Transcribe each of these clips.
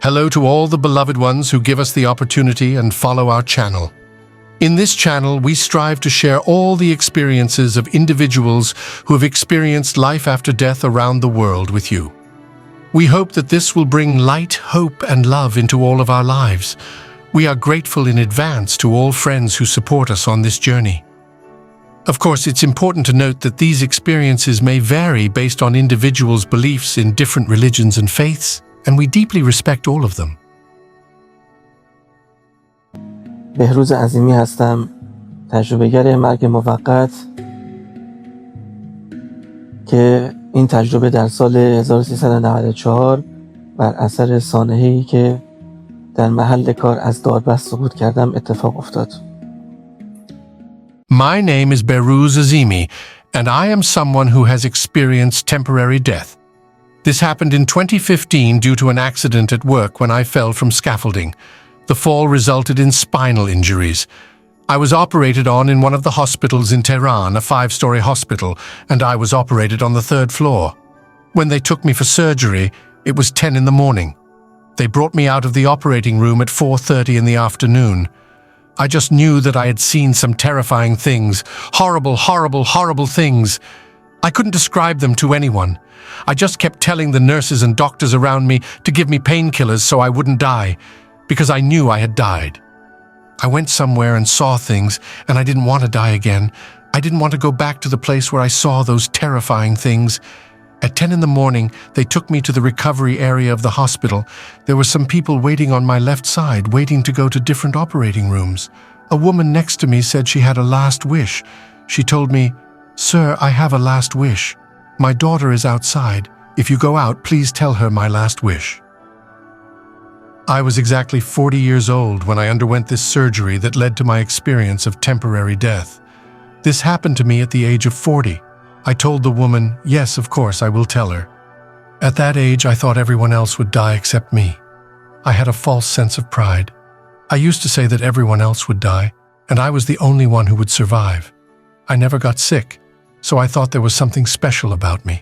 Hello to all the beloved ones who give us the opportunity and follow our channel. In this channel, we strive to share all the experiences of individuals who have experienced life after death around the world with you. We hope that this will bring light, hope, and love into all of our lives. We are grateful in advance to all friends who support us on this journey. Of course, it's important to note that these experiences may vary based on individuals' beliefs in different religions and faiths, and we deeply respect all of them. بهروز عظیمی هستم، تجربه‌گر مرگ موقت که این تجربه در سال 1394 بر اثر سانحه‌ای که در محل کار از داربست سقوط کردم اتفاق افتاد. My name is Behrouz Azimi, and I am someone who has experienced temporary death. This happened in 2015 due to an accident at work when I fell from scaffolding. The fall resulted in spinal injuries. I was operated on in one of the hospitals in Tehran, a 5-story hospital, and I was operated on the 3rd floor. When they took me for surgery, it was 10 in the morning. They brought me out of the operating room at 4:30 in the afternoon. I just knew that I had seen some terrifying things, horrible things. I couldn't describe them to anyone. I just kept telling the nurses and doctors around me to give me painkillers so I wouldn't die, because I knew I had died. I went somewhere and saw things, and I didn't want to die again. I didn't want to go back to the place where I saw those terrifying things. At 10 in the morning, they took me to the recovery area of the hospital. There were some people waiting on my left side, waiting to go to different operating rooms. A woman next to me said she had a last wish. She told me, "Sir, I have a last wish. My daughter is outside. If you go out, please tell her my last wish." I was exactly 40 years old when I underwent this surgery that led to my experience of temporary death. This happened to me at the age of 40. I told the woman, yes, of course, I will tell her. At that age, I thought everyone else would die except me. I had a false sense of pride. I used to say that everyone else would die, and I was the only one who would survive. I never got sick, so I thought there was something special about me.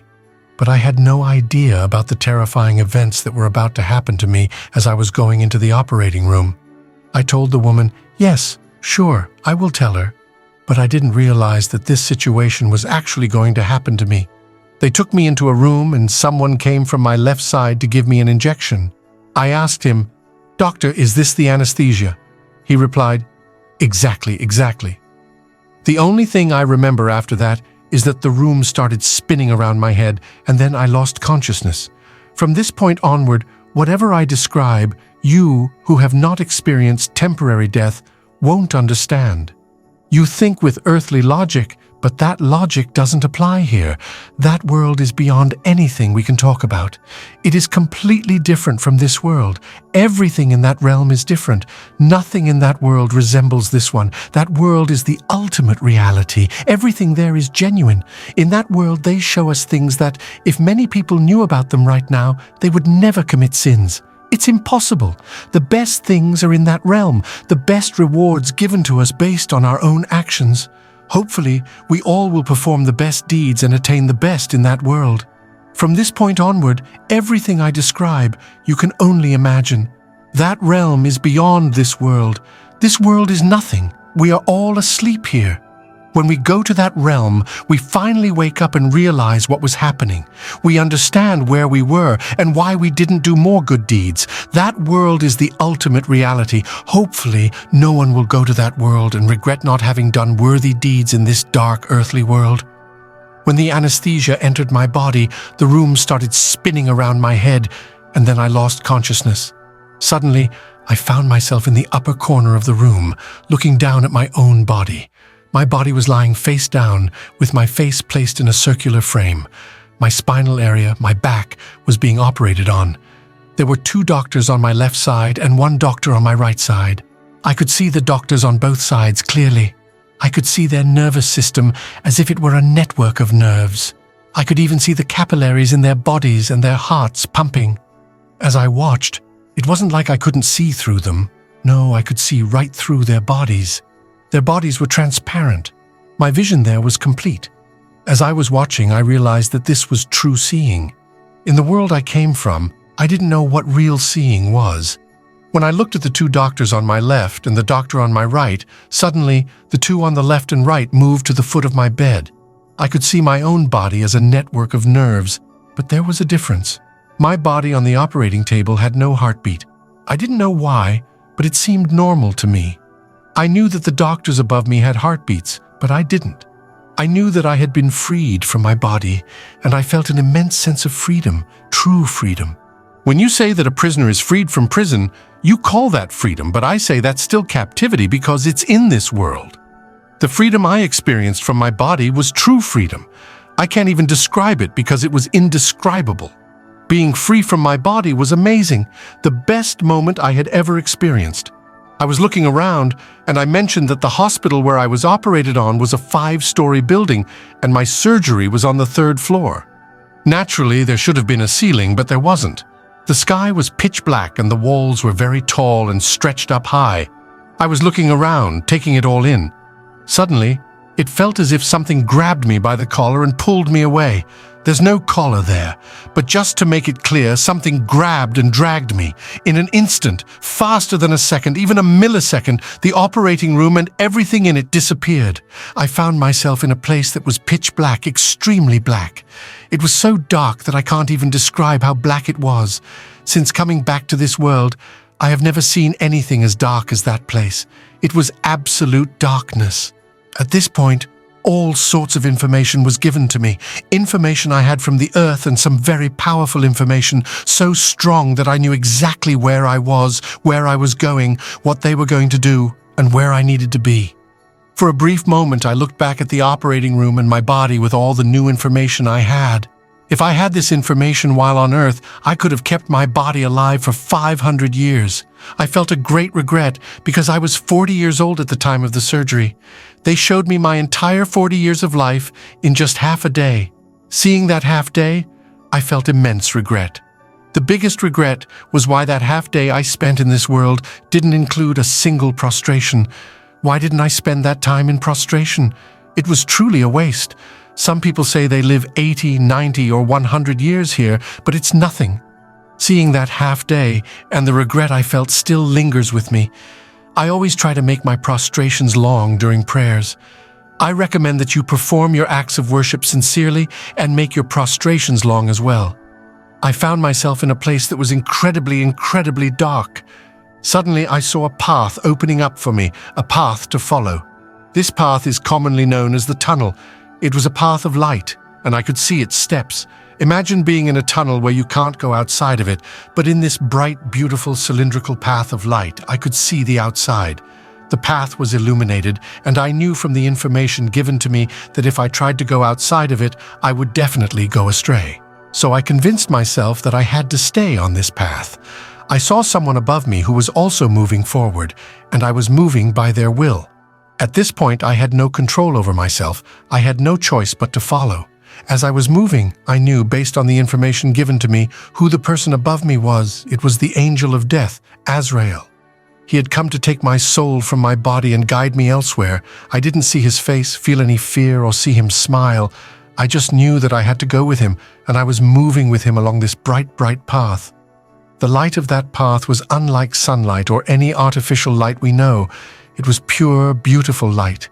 But I had no idea about the terrifying events that were about to happen to me as I was going into the operating room. I told the woman, yes, sure, I will tell her. But I didn't realize that this situation was actually going to happen to me. They took me into a room and someone came from my left side to give me an injection. I asked him, "Doctor, is this the anesthesia?" He replied, Exactly. The only thing I remember after that is that the room started spinning around my head, and then I lost consciousness. From this point onward, whatever I describe, you, who have not experienced temporary death, won't understand. You think with earthly logic, but that logic doesn't apply here. That world is beyond anything we can talk about. It is completely different from this world. Everything in that realm is different. Nothing in that world resembles this one. That world is the ultimate reality. Everything there is genuine. In that world, they show us things that, if many people knew about them right now, they would never commit sins. It's impossible. The best things are in that realm, the best rewards given to us based on our own actions. Hopefully, we all will perform the best deeds and attain the best in that world. From this point onward, everything I describe, you can only imagine. That realm is beyond this world. This world is nothing. We are all asleep here. When we go to that realm, we finally wake up and realize what was happening. We understand where we were and why we didn't do more good deeds. That world is the ultimate reality. Hopefully, no one will go to that world and regret not having done worthy deeds in this dark earthly world. When the anesthesia entered my body, the room started spinning around my head, and then I lost consciousness. Suddenly, I found myself in the upper corner of the room, looking down at my own body. My body was lying face down, with my face placed in a circular frame. My spinal area, my back, was being operated on. There were 2 doctors on my left side and 1 doctor on my right side. I could see the doctors on both sides clearly. I could see their nervous system as if it were a network of nerves. I could even see the capillaries in their bodies and their hearts pumping. As I watched, it wasn't like I couldn't see through them. No, I could see right through their bodies. Their bodies were transparent. My vision there was complete. As I was watching, I realized that this was true seeing. In the world I came from, I didn't know what real seeing was. When I looked at the two doctors on my left and the doctor on my right, suddenly the two on the left and right moved to the foot of my bed. I could see my own body as a network of nerves, but there was a difference. My body on the operating table had no heartbeat. I didn't know why, but it seemed normal to me. I knew that the doctors above me had heartbeats, but I didn't. I knew that I had been freed from my body, and I felt an immense sense of freedom, true freedom. When you say that a prisoner is freed from prison, you call that freedom, but I say that's still captivity because it's in this world. The freedom I experienced from my body was true freedom. I can't even describe it because it was indescribable. Being free from my body was amazing, the best moment I had ever experienced. I was looking around, and I mentioned that the hospital where I was operated on was a 5-story building, and my surgery was on the 3rd floor. Naturally, there should have been a ceiling, but there wasn't. The sky was pitch black, and the walls were very tall and stretched up high. I was looking around, taking it all in. Suddenly, it felt as if something grabbed me by the collar and pulled me away. There's no collar there, but just to make it clear, something grabbed and dragged me. In an instant, faster than a second, even a millisecond, the operating room and everything in it disappeared. I found myself in a place that was pitch black, extremely black. It was so dark that I can't even describe how black it was. Since coming back to this world, I have never seen anything as dark as that place. It was absolute darkness. At this point, all sorts of information was given to me. Information I had from the earth and some very powerful information, so strong that I knew exactly where I was going, what they were going to do, and where I needed to be. For a brief moment, I looked back at the operating room and my body with all the new information I had. If I had this information while on Earth, I could have kept my body alive for 500 years. I felt a great regret because I was 40 years old at the time of the surgery. They showed me my entire 40 years of life in just half a day. Seeing that half day, I felt immense regret. The biggest regret was why that half day I spent in this world didn't include a single prostration. Why didn't I spend that time in prostration? It was truly a waste. Some people say they live 80, 90, or 100 years here, but it's nothing. Seeing that half day and the regret I felt still lingers with me. I always try to make my prostrations long during prayers. I recommend that you perform your acts of worship sincerely and make your prostrations long as well. I found myself in a place that was incredibly, incredibly dark. Suddenly I saw a path opening up for me, a path to follow. This path is commonly known as the tunnel. It was a path of light, and I could see its steps. Imagine being in a tunnel where you can't go outside of it, but in this bright, beautiful, cylindrical path of light, I could see the outside. The path was illuminated, and I knew from the information given to me that if I tried to go outside of it, I would definitely go astray. So I convinced myself that I had to stay on this path. I saw someone above me who was also moving forward, and I was moving by their will. At this point, I had no control over myself. I had no choice but to follow. As I was moving, I knew, based on the information given to me, who the person above me was. It was the angel of death, Azrael. He had come to take my soul from my body and guide me elsewhere. I didn't see his face, feel any fear, or see him smile. I just knew that I had to go with him, and I was moving with him along this bright, bright path. The light of that path was unlike sunlight or any artificial light we know. It was pure, beautiful light.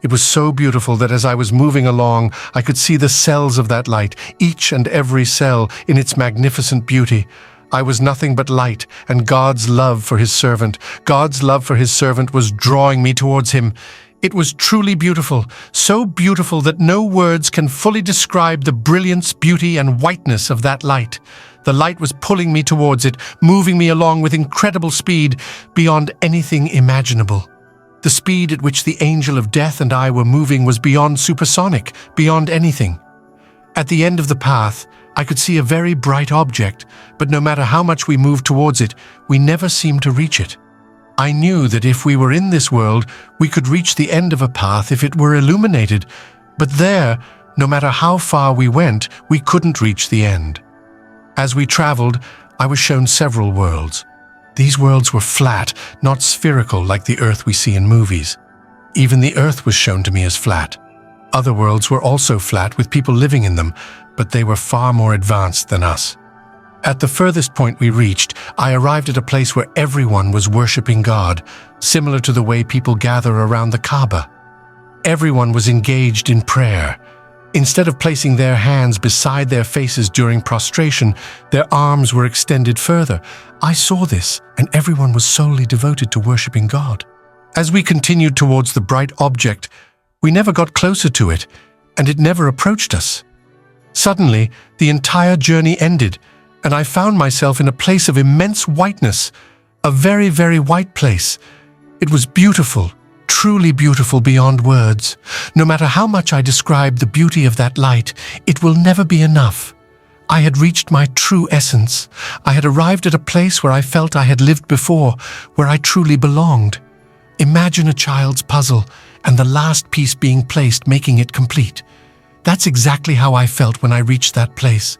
It was so beautiful that as I was moving along, I could see the cells of that light, each and every cell in its magnificent beauty. I was nothing but light, and God's love for his servant. God's love for his servant was drawing me towards him. It was truly beautiful, so beautiful that no words can fully describe the brilliance, beauty, and whiteness of that light. The light was pulling me towards it, moving me along with incredible speed, beyond anything imaginable. The speed at which the angel of death and I were moving was beyond supersonic, beyond anything. At the end of the path, I could see a very bright object, but no matter how much we moved towards it, we never seemed to reach it. I knew that if we were in this world, we could reach the end of a path if it were illuminated, but there, no matter how far we went, we couldn't reach the end. As we traveled, I was shown several worlds. These worlds were flat, not spherical like the Earth we see in movies. Even the Earth was shown to me as flat. Other worlds were also flat with people living in them, but they were far more advanced than us. At the furthest point we reached, I arrived at a place where everyone was worshipping God, similar to the way people gather around the Kaaba. Everyone was engaged in prayer. Instead of placing their hands beside their faces during prostration, their arms were extended further. I saw this, and everyone was solely devoted to worshipping God. As we continued towards the bright object, we never got closer to it, and it never approached us. Suddenly, the entire journey ended, and I found myself in a place of immense whiteness, a very, very white place. It was beautiful, truly beautiful beyond words. No matter how much I describe the beauty of that light, it will never be enough. I had reached my true essence. I had arrived at a place where I felt I had lived before, where I truly belonged. Imagine a child's puzzle, and the last piece being placed, making it complete. That's exactly how I felt when I reached that place,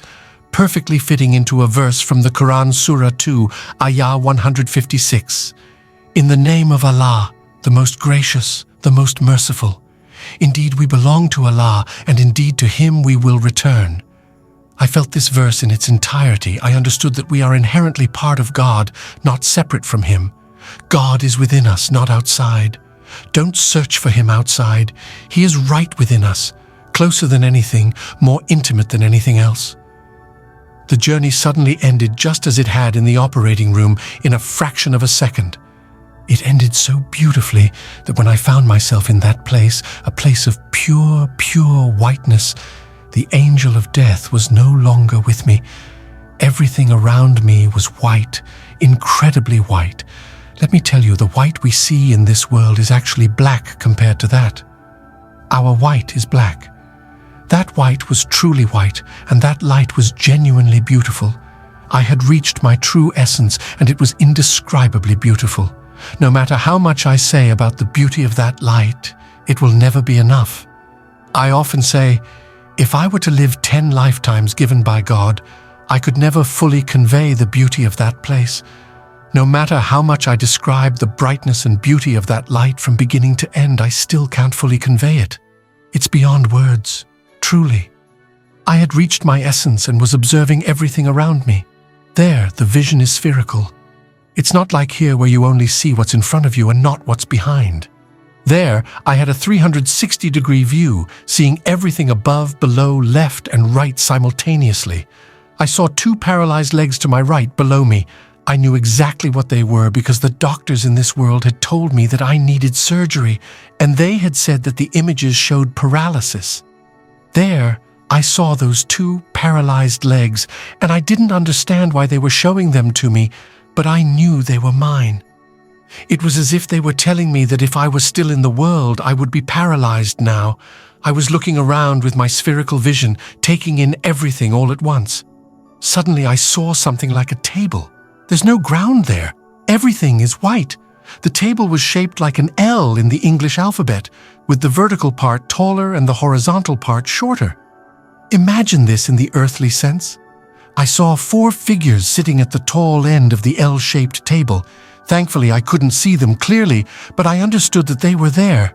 perfectly fitting into a verse from the Quran, Surah 2, Ayah 156. In the name of Allah, the most gracious, the most merciful. Indeed, we belong to Allah, and indeed to Him we will return. I felt this verse in its entirety. I understood that we are inherently part of God, not separate from Him. God is within us, not outside. Don't search for Him outside. He is right within us, closer than anything, more intimate than anything else. The journey suddenly ended just as it had in the operating room, in a fraction of a second. It ended so beautifully that when I found myself in that place, a place of pure, pure whiteness, the angel of death was no longer with me. Everything around me was white, incredibly white. Let me tell you, the white we see in this world is actually black compared to that. Our white is black. That white was truly white, and that light was genuinely beautiful. I had reached my true essence, and it was indescribably beautiful. No matter how much I say about the beauty of that light, it will never be enough. I often say, if I were to live 10 lifetimes given by God, I could never fully convey the beauty of that place. No matter how much I describe the brightness and beauty of that light from beginning to end, I still can't fully convey it. It's beyond words, truly. I had reached my essence and was observing everything around me. There, the vision is spherical. It's not like here where you only see what's in front of you and not what's behind. There, I had a 360-degree view, seeing everything above, below, left, and right simultaneously. I saw 2 paralyzed legs to my right below me. I knew exactly what they were because the doctors in this world had told me that I needed surgery, and they had said that the images showed paralysis. There, I saw those 2 paralyzed legs, and I didn't understand why they were showing them to me, but I knew they were mine. It was as if they were telling me that if I was still in the world, I would be paralyzed now. I was looking around with my spherical vision, taking in everything all at once. Suddenly, I saw something like a table. There's no ground there. Everything is white. The table was shaped like an L in the English alphabet, with the vertical part taller and the horizontal part shorter. Imagine this in the earthly sense. I saw 4 figures sitting at the tall end of the L-shaped table. Thankfully, I couldn't see them clearly, but I understood that they were there.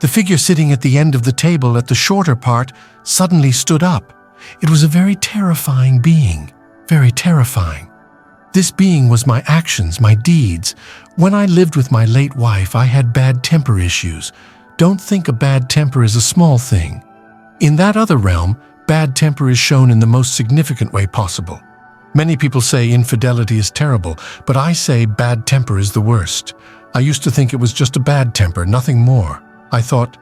The figure sitting at the end of the table at the shorter part suddenly stood up. It was a very terrifying being, very terrifying. This being was my actions, my deeds. When I lived with my late wife, I had bad temper issues. Don't think a bad temper is a small thing. In that other realm, bad temper is shown in the most significant way possible. Many people say infidelity is terrible, but I say bad temper is the worst. I used to think it was just a bad temper, nothing more. I thought,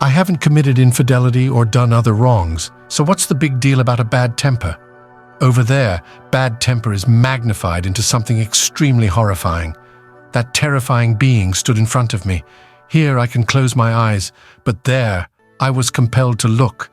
I haven't committed infidelity or done other wrongs, so what's the big deal about a bad temper? Over there, bad temper is magnified into something extremely horrifying. That terrifying being stood in front of me. Here I can close my eyes, but there I was compelled to look.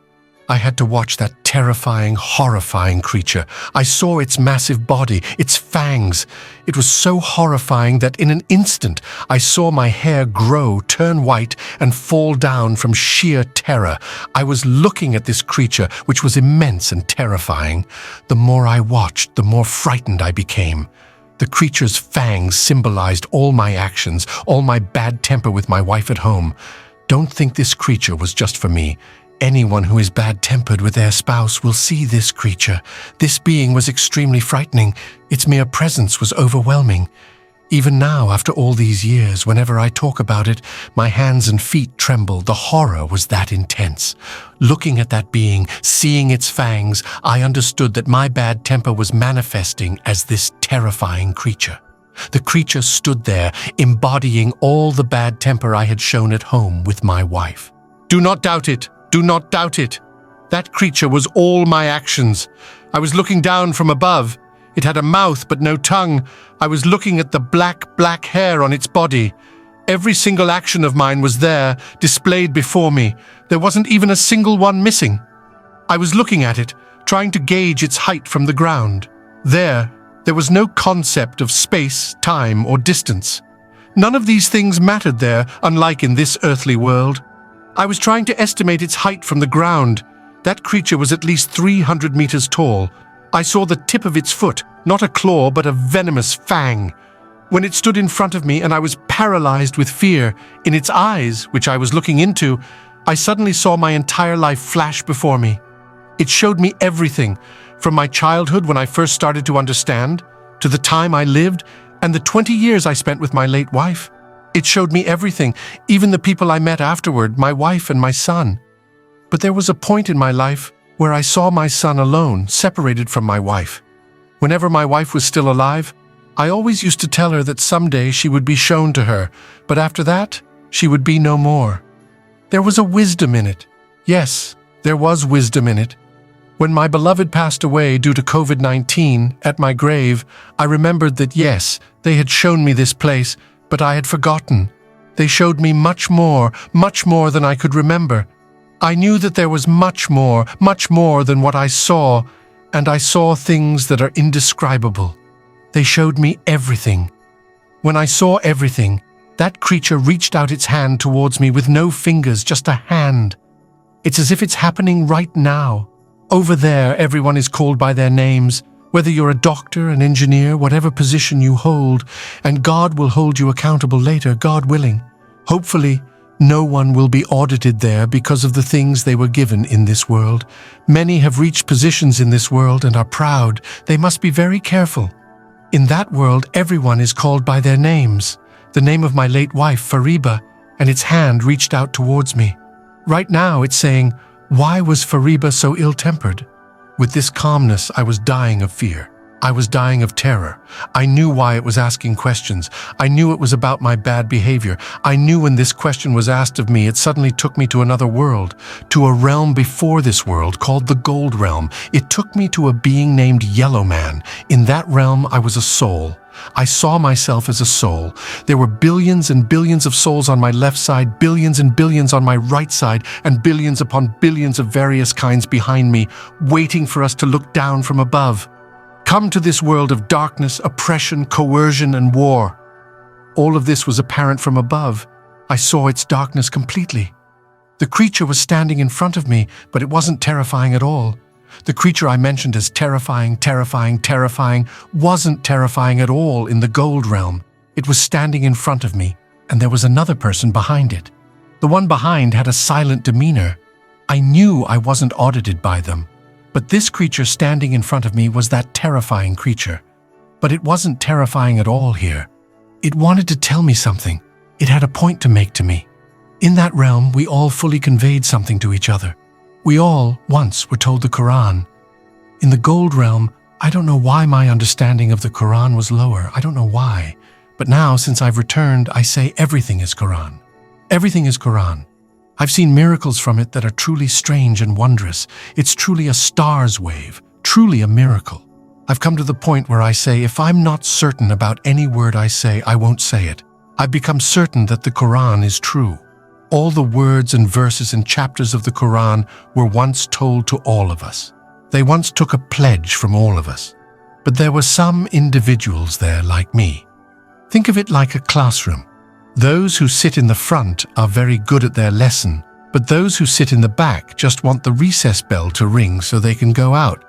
I had to watch that terrifying, horrifying creature. I saw its massive body, its fangs. It was so horrifying that in an instant I saw my hair grow, turn white, and fall down from sheer terror. I was looking at this creature, which was immense and terrifying. The more I watched, the more frightened I became. The creature's fangs symbolized all my actions, all my bad temper with my wife at home. Don't think this creature was just for me. Anyone who is bad-tempered with their spouse will see this creature. This being was extremely frightening. Its mere presence was overwhelming. Even now, after all these years, whenever I talk about it, my hands and feet tremble. The horror was that intense. Looking at that being, seeing its fangs, I understood that my bad temper was manifesting as this terrifying creature. The creature stood there, embodying all the bad temper I had shown at home with my wife. Do not doubt it. Do not doubt it. That creature was all my actions. I was looking down from above. It had a mouth but no tongue. I was looking at the black hair on its body. Every single action of mine was there, displayed before me. There wasn't even a single one missing. I was looking at it, trying to gauge its height from the ground. There was no concept of space, time, or distance. None of these things mattered there, unlike in this earthly world. I was trying to estimate its height from the ground. That creature was at least 300 meters tall. I saw the tip of its foot, not a claw, but a venomous fang. When it stood in front of me and I was paralyzed with fear, in its eyes, which I was looking into, I suddenly saw my entire life flash before me. It showed me everything, from my childhood when I first started to understand, to the time I lived, and the 20 years I spent with my late wife. It showed me everything, even the people I met afterward, my wife and my son. But there was a point in my life where I saw my son alone, separated from my wife. Whenever my wife was still alive, I always used to tell her that someday she would be shown to her, but after that, she would be no more. There was a wisdom in it. Yes, there was wisdom in it. When my beloved passed away due to COVID-19 at my grave, I remembered that yes, they had shown me this place, but I had forgotten. They showed me much more than I could remember. I knew that there was much more than what I saw, and I saw things that are indescribable. They showed me everything. When I saw everything, that creature reached out its hand towards me with no fingers, just a hand. It's as if it's happening right now. Over there, everyone is called by their names, whether you're a doctor, an engineer, whatever position you hold, and God will hold you accountable later, God willing. Hopefully, no one will be audited there because of the things they were given in this world. Many have reached positions in this world and are proud. They must be very careful. In that world, everyone is called by their names. The name of my late wife, Fariba, and its hand reached out towards me. Right now, it's saying, why was Fariba so ill-tempered? With this calmness, I was dying of fear. I was dying of terror. I knew why it was asking questions. I knew it was about my bad behavior. I knew when this question was asked of me, it suddenly took me to another world, to a realm before this world called the Gold Realm. It took me to a being named Yellow Man. In that realm, I was a soul. I saw myself as a soul. There were billions and billions of souls on my left side, billions and billions on my right side, and billions upon billions of various kinds behind me, waiting for us to look down from above. Come to this world of darkness, oppression, coercion, and war. All of this was apparent from above. I saw its darkness completely. The creature was standing in front of me, but it wasn't terrifying at all. The creature I mentioned as terrifying, wasn't terrifying at all in the Gold Realm. It was standing in front of me, and there was another person behind it. The one behind had a silent demeanor. I knew I wasn't audited by them. But this creature standing in front of me was that terrifying creature. But it wasn't terrifying at all here. It wanted to tell me something. It had a point to make to me. In that realm, we all fully conveyed something to each other. We all, once, were told the Quran. In the Gold Realm, I don't know why my understanding of the Quran was lower. I don't know why. But now, since I've returned, I say everything is Quran. Everything is Quran. I've seen miracles from it that are truly strange and wondrous. It's truly a star's wave, truly a miracle. I've come to the point where I say, if I'm not certain about any word I say, I won't say it. I've become certain that the Quran is true. All the words and verses and chapters of the Quran were once told to all of us. They once took a pledge from all of us. But there were some individuals there like me. Think of it like a classroom. Those who sit in the front are very good at their lesson, but those who sit in the back just want the recess bell to ring so they can go out.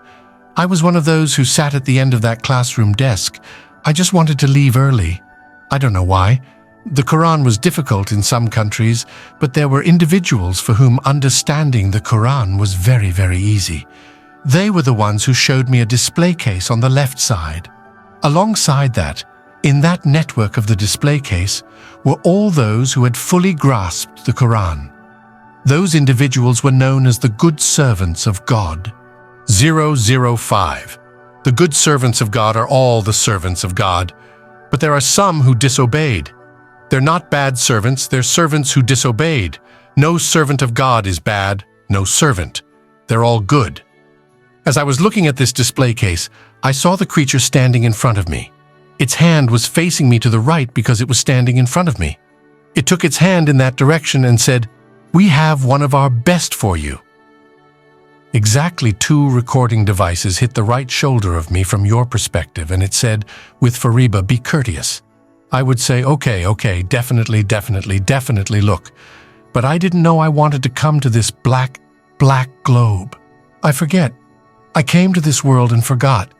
I was one of those who sat at the end of that classroom desk. I just wanted to leave early. I don't know why. The Quran was difficult in some countries, but there were individuals for whom understanding the Quran was very, very easy. They were the ones who showed me a display case on the left side. Alongside that, in that network of the display case, were all those who had fully grasped the Quran. Those individuals were known as the good servants of God. 005. The good servants of God are all the servants of God, but there are some who disobeyed. They're not bad servants, they're servants who disobeyed. No servant of God is bad, no servant. They're all good. As I was looking at this display case, I saw the creature standing in front of me. Its hand was facing me to the right because it was standing in front of me. It took its hand in that direction and said, "We have one of our best for you." Exactly 2 recording devices hit the right shoulder of me from your perspective, and it said, with Fariba, "Be courteous." I would say, okay, definitely look. But I didn't know I wanted to come to this black globe. I forget. I came to this world and forgot.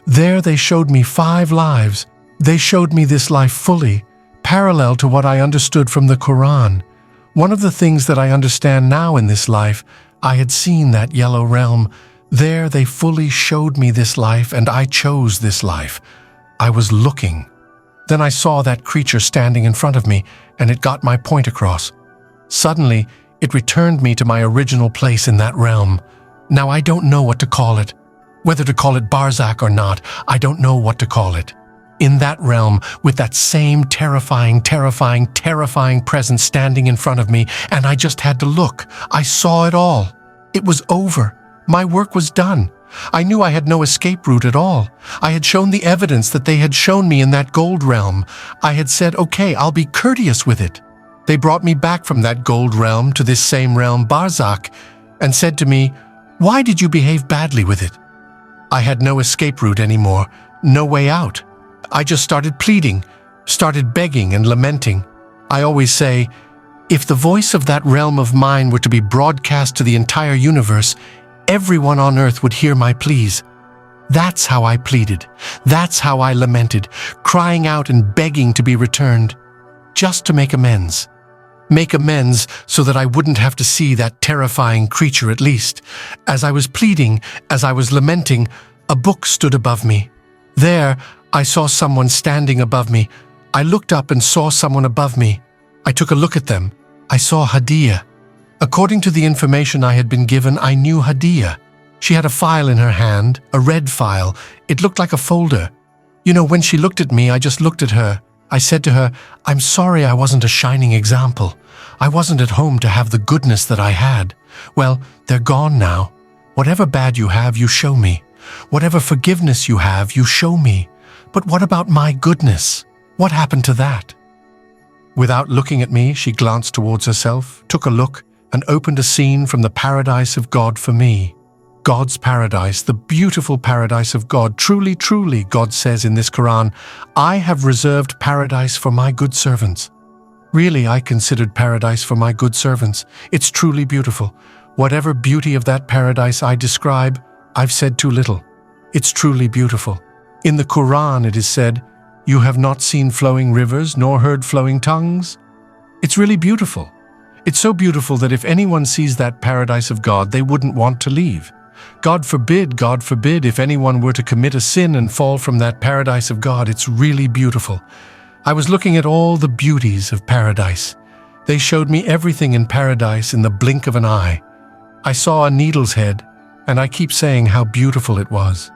There they showed me 5 lives. They showed me this life fully, parallel to what I understood from the Quran. One of the things that I understand now in this life, I had seen that yellow realm. There they fully showed me this life, and I chose this life. I was looking. Then I saw that creature standing in front of me, and it got my point across. Suddenly, it returned me to my original place in that realm. Now I don't know what to call it. Whether to call it Barzakh or not, I don't know what to call it. In that realm, with that same terrifying presence standing in front of me, and I just had to look. I saw it all. It was over. My work was done. I knew I had no escape route at all. I had shown the evidence that they had shown me in that gold realm. I had said, okay, I'll be courteous with it. They brought me back from that gold realm to this same realm, Barzakh, and said to me, "Why did you behave badly with it?" I had no escape route anymore, no way out. I just started pleading, started begging and lamenting. I always say, if the voice of that realm of mine were to be broadcast to the entire universe, everyone on earth would hear my pleas. That's how I pleaded. That's how I lamented, crying out and begging to be returned, just to make amends. Make amends so that I wouldn't have to see that terrifying creature at least. As I was pleading, as I was lamenting, a book stood above me. There, I saw someone standing above me. I looked up and saw someone above me. I took a look at them. I saw Hadiyah. According to the information I had been given, I knew Hadiyah. She had a file in her hand, a red file. It looked like a folder. You know, when she looked at me, I just looked at her. I said to her, "I'm sorry I wasn't a shining example. I wasn't at home to have the goodness that I had. Well, they're gone now. Whatever bad you have, you show me. Whatever forgiveness you have, you show me. But what about my goodness? What happened to that?" Without looking at me, she glanced towards herself, took a look, and opened a scene from the paradise of God for me. God's paradise, the beautiful paradise of God. Truly, truly, God says in this Quran, "I have reserved paradise for my good servants." Really, I considered paradise for my good servants. It's truly beautiful. Whatever beauty of that paradise I describe, I've said too little. It's truly beautiful. In the Quran it is said, "You have not seen flowing rivers nor heard flowing tongues." It's really beautiful. It's so beautiful that if anyone sees that paradise of God, they wouldn't want to leave. God forbid, if anyone were to commit a sin and fall from that paradise of God. It's really beautiful. I was looking at all the beauties of paradise. They showed me everything in paradise in the blink of an eye. I saw a needle's head, and I keep saying how beautiful it was.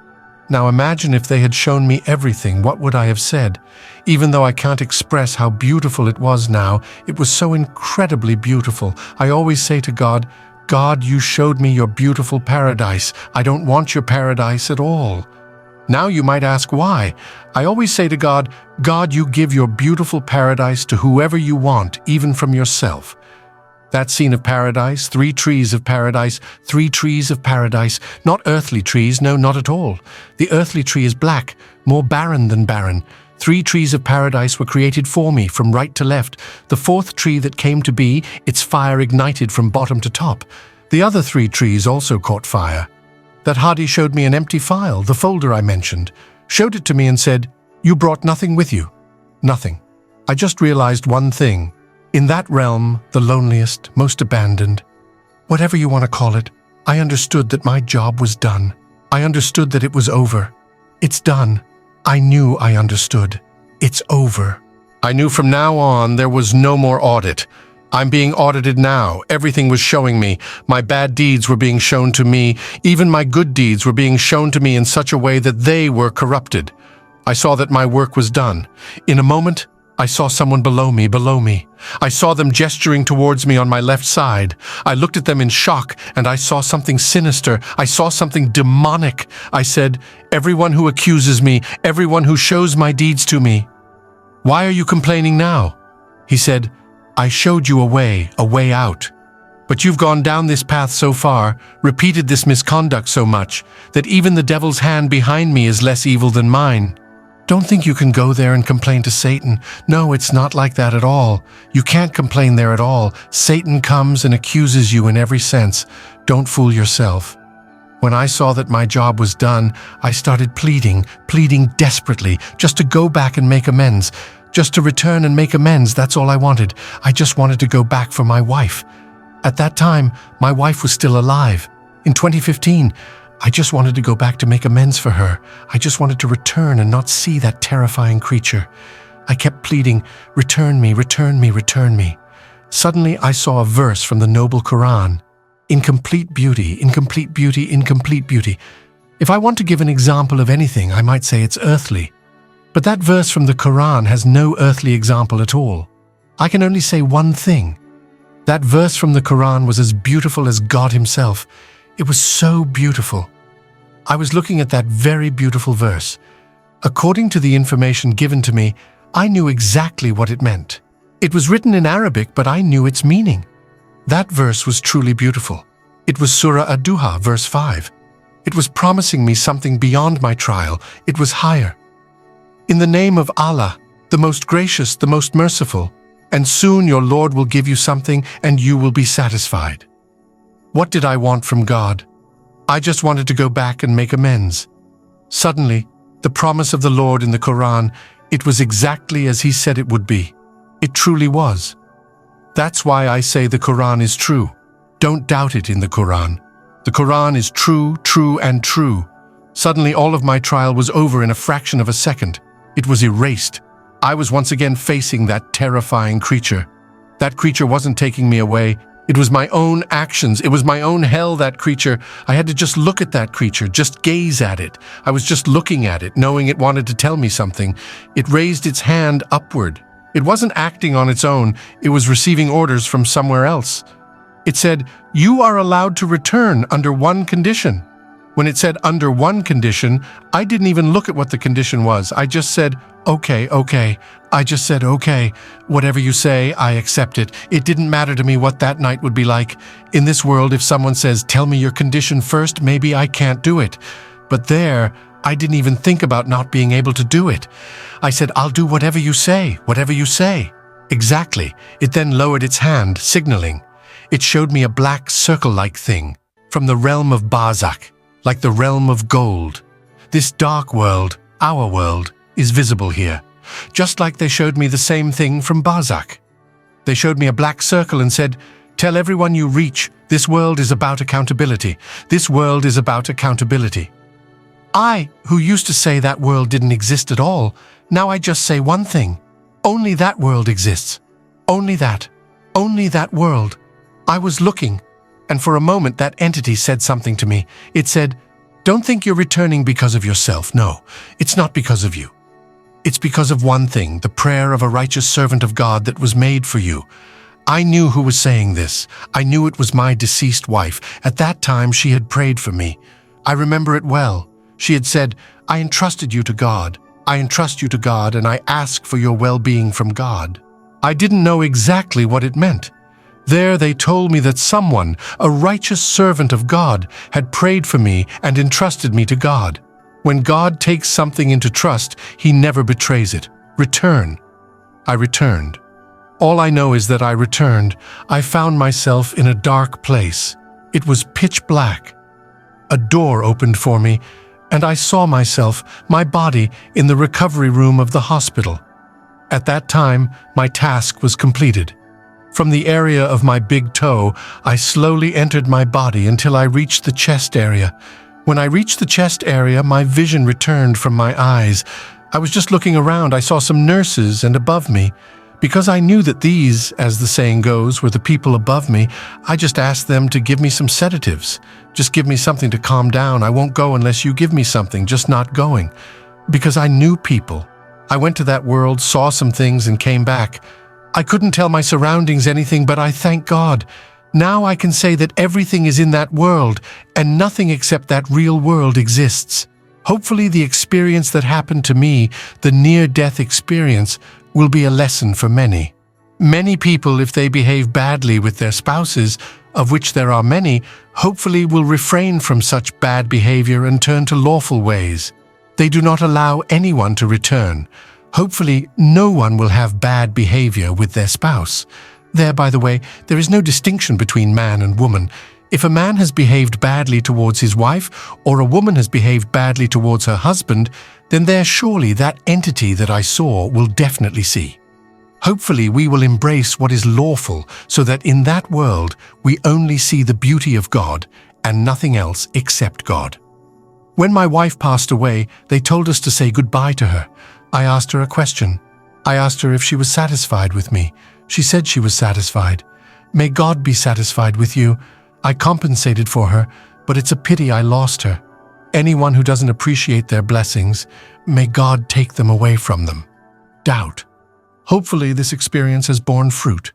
Now imagine if they had shown me everything, what would I have said? Even though I can't express how beautiful it was now, it was so incredibly beautiful. I always say to God, "God, you showed me your beautiful paradise. I don't want your paradise at all." Now you might ask why. I always say to God, "God, you give your beautiful paradise to whoever you want, even from yourself." That scene of paradise, 3 trees of paradise, 3 trees of paradise, not earthly trees, no, not at all. The earthly tree is black, more barren than barren. 3 trees of paradise were created for me, from right to left. The 4th tree that came to be, its fire ignited from bottom to top. The other 3 trees also caught fire. That Hadi showed me an empty file, the folder I mentioned, showed it to me and said, "You brought nothing with you." Nothing. I just realized one thing. In that realm, the loneliest, most abandoned, whatever you want to call it, I understood that my job was done. I understood that it was over. It's done. I knew I understood. It's over. I knew from now on there was no more audit. I'm being audited now. Everything was showing me. My bad deeds were being shown to me. Even my good deeds were being shown to me in such a way that they were corrupted. I saw that my work was done. In a moment, I saw someone below me. I saw them gesturing towards me on my left side. I looked at them in shock, and I saw something sinister. I saw something demonic. I said, "Everyone who accuses me, everyone who shows my deeds to me, why are you complaining now?" He said, "I showed you a way out. But you've gone down this path so far, repeated this misconduct so much, that even the devil's hand behind me is less evil than mine. Don't think you can go there and complain to Satan. No, it's not like that at all. You can't complain there at all. Satan comes and accuses you in every sense. Don't fool yourself." When I saw that my job was done, I started pleading desperately, just to go back and make amends. Just to return and make amends, that's all I wanted. I just wanted to go back for my wife. At that time, my wife was still alive. In 2015, I just wanted to go back to make amends for her. I just wanted to return and not see that terrifying creature. I kept pleading, "Return me, return me, return me." Suddenly, I saw a verse from the noble Quran. In complete beauty, in complete beauty, in complete beauty. If I want to give an example of anything, I might say it's earthly. But that verse from the Quran has no earthly example at all. I can only say one thing. That verse from the Quran was as beautiful as God himself. It was so beautiful. I was looking at that very beautiful verse. According to the information given to me, I knew exactly what it meant. It was written in Arabic, but I knew its meaning. That verse was truly beautiful. It was Surah Ad-Duha, verse 5. It was promising me something beyond my trial. It was higher. In the name of Allah, the most gracious, the most merciful, and soon your Lord will give you something and you will be satisfied. What did I want from God? I just wanted to go back and make amends. Suddenly, the promise of the Lord in the Quran, it was exactly as he said it would be. It truly was. That's why I say the Quran is true. Don't doubt it in the Quran. The Quran is true, true, and true. Suddenly all of my trial was over in a fraction of a second. It was erased. I was once again facing that terrifying creature. That creature wasn't taking me away. It was my own actions. It was my own hell, that creature. I had to just look at that creature, just gaze at it. I was just looking at it, knowing it wanted to tell me something. It raised its hand upward. It wasn't acting on its own. It was receiving orders from somewhere else. It said, "You are allowed to return under one condition." When it said under one condition, I didn't even look at what the condition was. I just said, okay. I just said, okay. Whatever you say, I accept it. It didn't matter to me what that night would be like. In this world, if someone says, "Tell me your condition first," maybe I can't do it. But there, I didn't even think about not being able to do it. I said, "I'll do whatever you say, whatever you say." Exactly. It then lowered its hand, signaling. It showed me a black circle-like thing from the realm of Barzakh, like the realm of gold. This dark world, our world, is visible here, just like they showed me the same thing from Barzakh. They showed me a black circle and said, "Tell everyone you reach, this world is about accountability. This world is about accountability." I, who used to say that world didn't exist at all, now I just say one thing. Only that world exists. Only that world. I was looking, and for a moment that entity said something to me. It said, "Don't think you're returning because of yourself. No, it's not because of you. It's because of one thing, the prayer of a righteous servant of God that was made for you." I knew who was saying this. I knew it was my deceased wife. At that time, she had prayed for me. I remember it well. She had said, "I entrusted you to God. I entrust you to God, and I ask for your well-being from God." I didn't know exactly what it meant. There they told me that someone, a righteous servant of God, had prayed for me and entrusted me to God. When God takes something into trust, he never betrays it. Return. I returned. All I know is that I returned. I found myself in a dark place. It was pitch black. A door opened for me, and I saw myself, my body, in the recovery room of the hospital. At that time, my task was completed. From the area of my big toe, I slowly entered my body until I reached the chest area. When I reached the chest area, my vision returned from my eyes. I was just looking around. I saw some nurses and above me. Because I knew that these, as the saying goes, were the people above me, I just asked them to give me some sedatives. Just give me something to calm down. I won't go unless you give me something, just not going. Because I knew people. I went to that world, saw some things, and came back. I couldn't tell my surroundings anything, but I thank God. Now I can say that everything is in that world, and nothing except that real world exists. Hopefully the experience that happened to me, the near-death experience, will be a lesson for many. Many people, if they behave badly with their spouses, of which there are many, hopefully will refrain from such bad behavior and turn to lawful ways. They do not allow anyone to return. Hopefully, no one will have bad behavior with their spouse. There, by the way, there is no distinction between man and woman. If a man has behaved badly towards his wife, or a woman has behaved badly towards her husband, then there surely that entity that I saw will definitely see. Hopefully we will embrace what is lawful so that in that world we only see the beauty of God and nothing else except God. When my wife passed away, they told us to say goodbye to her. I asked her a question. I asked her if she was satisfied with me. She said she was satisfied. May God be satisfied with you. I compensated for her, but it's a pity I lost her. Anyone who doesn't appreciate their blessings, may God take them away from them. Doubt. Hopefully this experience has borne fruit.